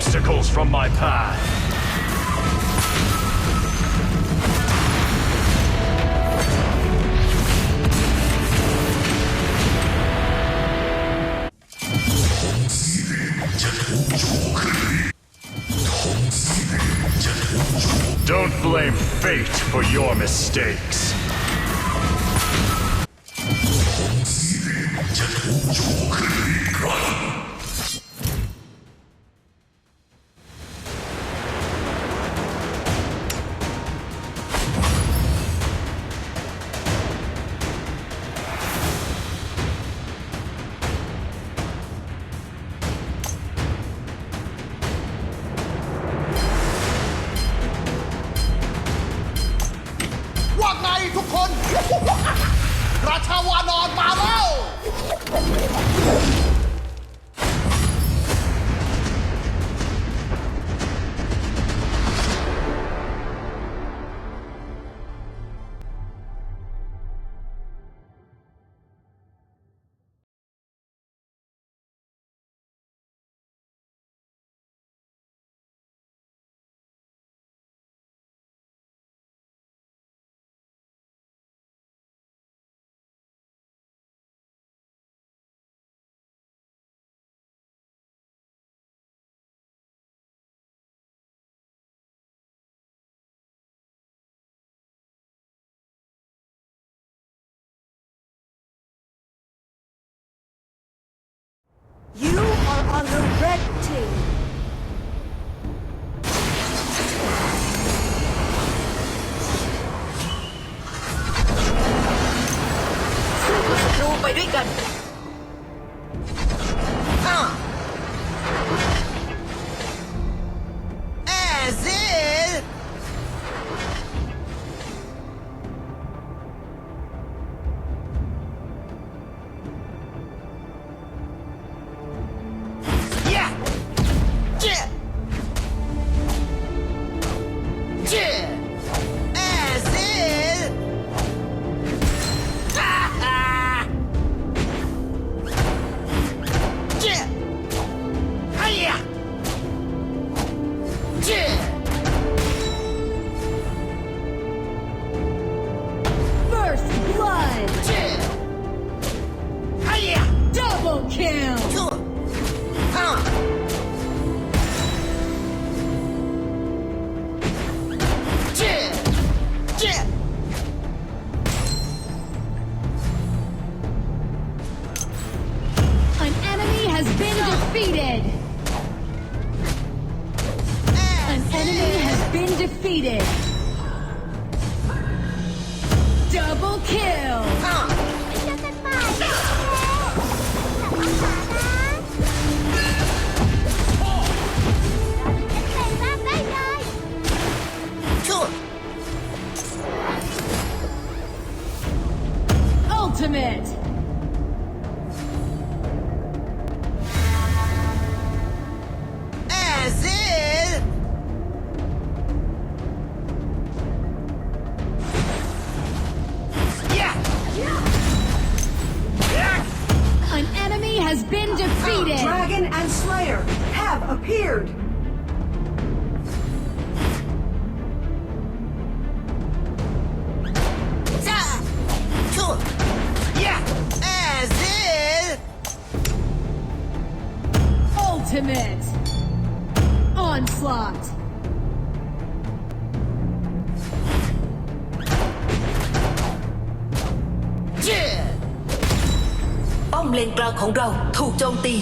obstacles from my path. Don't blame fate for your mistakes. Run. ทุกคนราชาวานอนมาแล้ว You are on the red team. สู้กับศัตรูไปด้วยกัน First blood. Double kill. An enemy has been defeated. An enemy has been defeated. Double kill. Ultimate. An enemy has been defeated. Dragon and Slayer have appeared. Ultimate. Onslaught. ป้อมเลนกลางของเราถูกโจมตี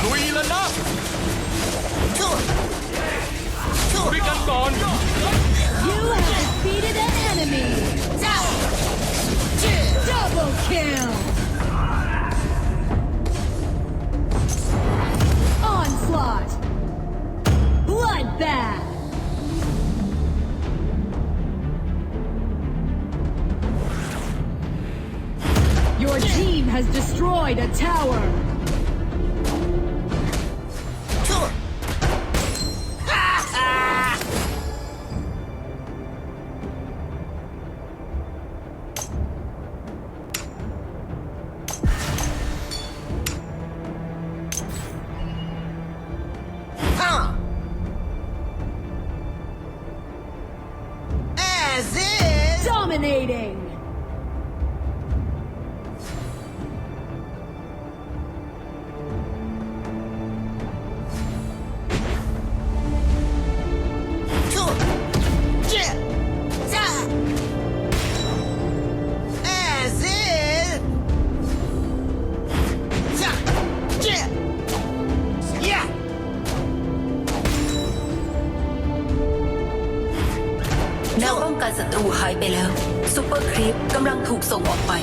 ลุยแล้วนะด้วยกันก่อน You have defeated an enemy. Double kill. Onslaught. Bloodbath. Your team has destroyed a tower. Dominating.แนวป้องกันศัตรูหายไปแล้วซูเปอร์ครีปกำลังถูกส่งออกไป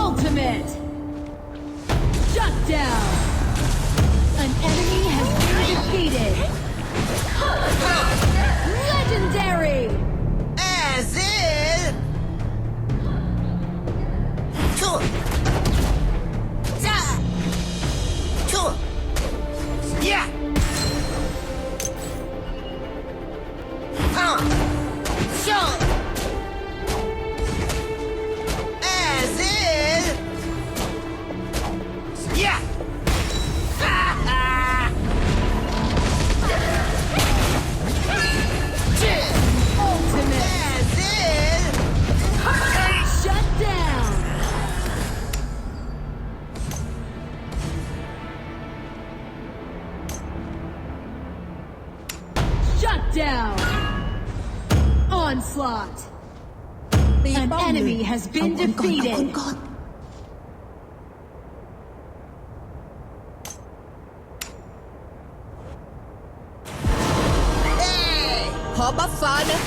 Ultimate. Shut down. An enemy has been defeated. Legendary. Shut down. Shut down. Onslaught. An enemy has been defeated. ขอบัฟฟ้านะ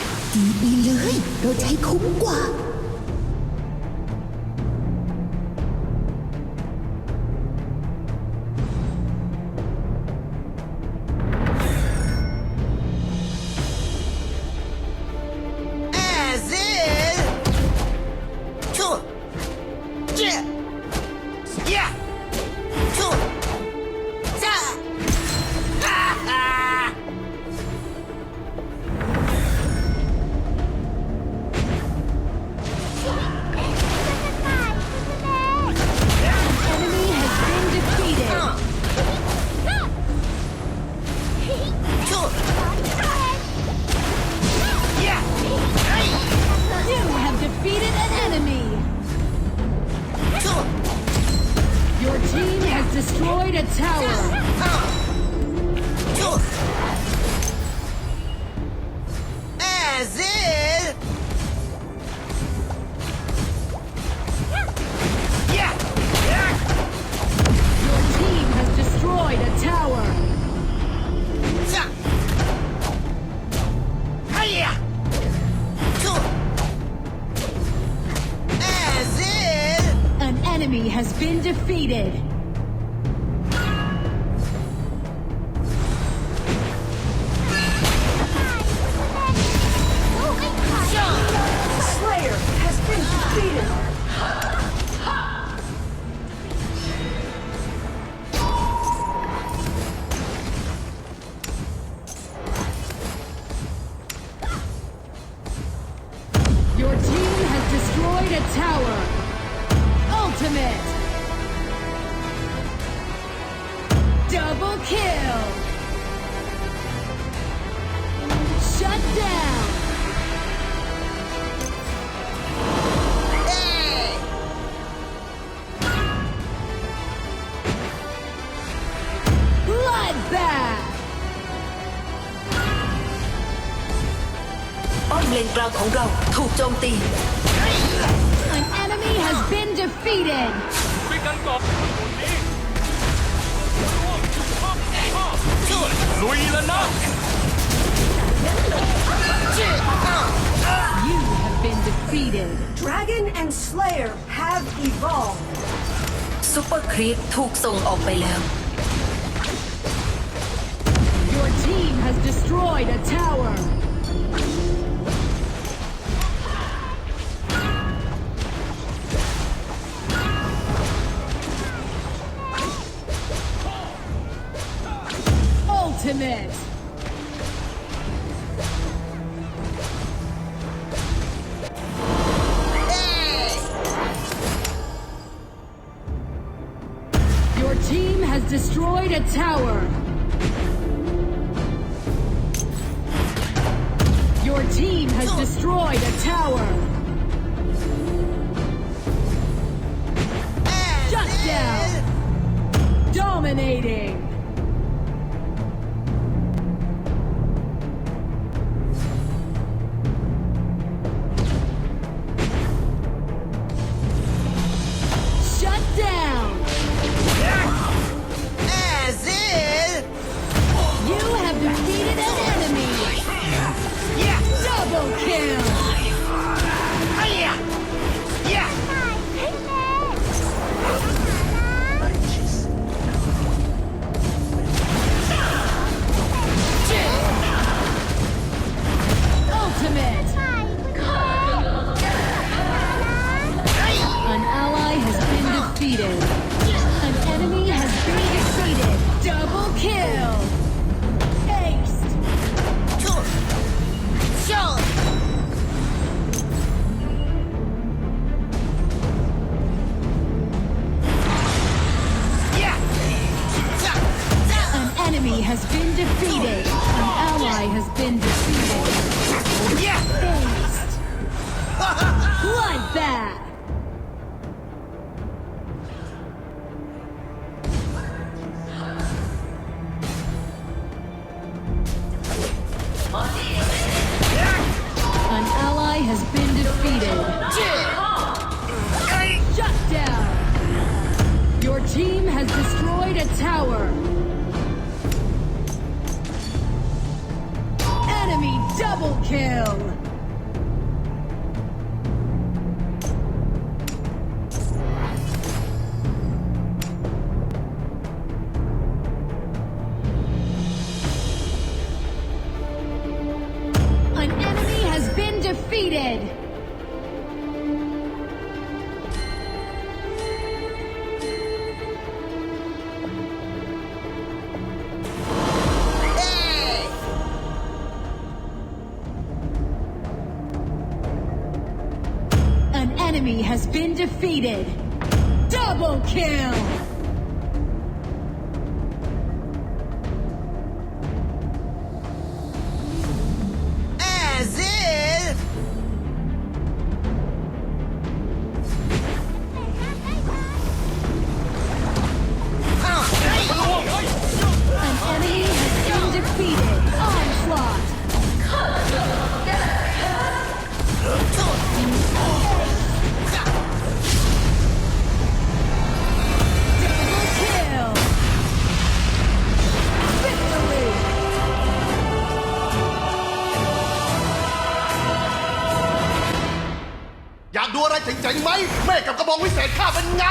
ดีเลย เราใช้คุ้มกว่า Enemy has been defeated. You have defeated an enemy. Your team has destroyed a tower. Your team has destroyed a tower. An enemy has been defeated. Slayer has been defeated. Your team has destroyed a tower. Ultimate. Double kill. Shut down. Bloodbath. ป้อมเลนกลางของเราถูกโจมตี An enemy has been defeated. ลุยแล้วนะ You have been defeated. Dragon and Slayer have evolved. ซูเปอร์ครีปถูกส่งออกไปแล้ว Your team has destroyed a tower. Ultimate. Your team has destroyed a tower. Your team has destroyed a tower. Shut down. Dominating. Shut down. You have defeated an enemy. Double kill. Ultimate. An ally has been defeated. An enemy has been defeated. Double kill. Ace. An enemy has been defeated. An ally has been defeated. Ace. Bloodbath. An ally has been defeated. Shut down. Your team has destroyed a tower. Enemy double kill. An enemy has been defeated. An enemy has been defeated. Double kill. An enemy has been defeated. Onslaught. Double kill. Victory. อยากดูอะไรเจ๋งๆไหมเมฆกับกระบองวิเศษข้าเป็นไง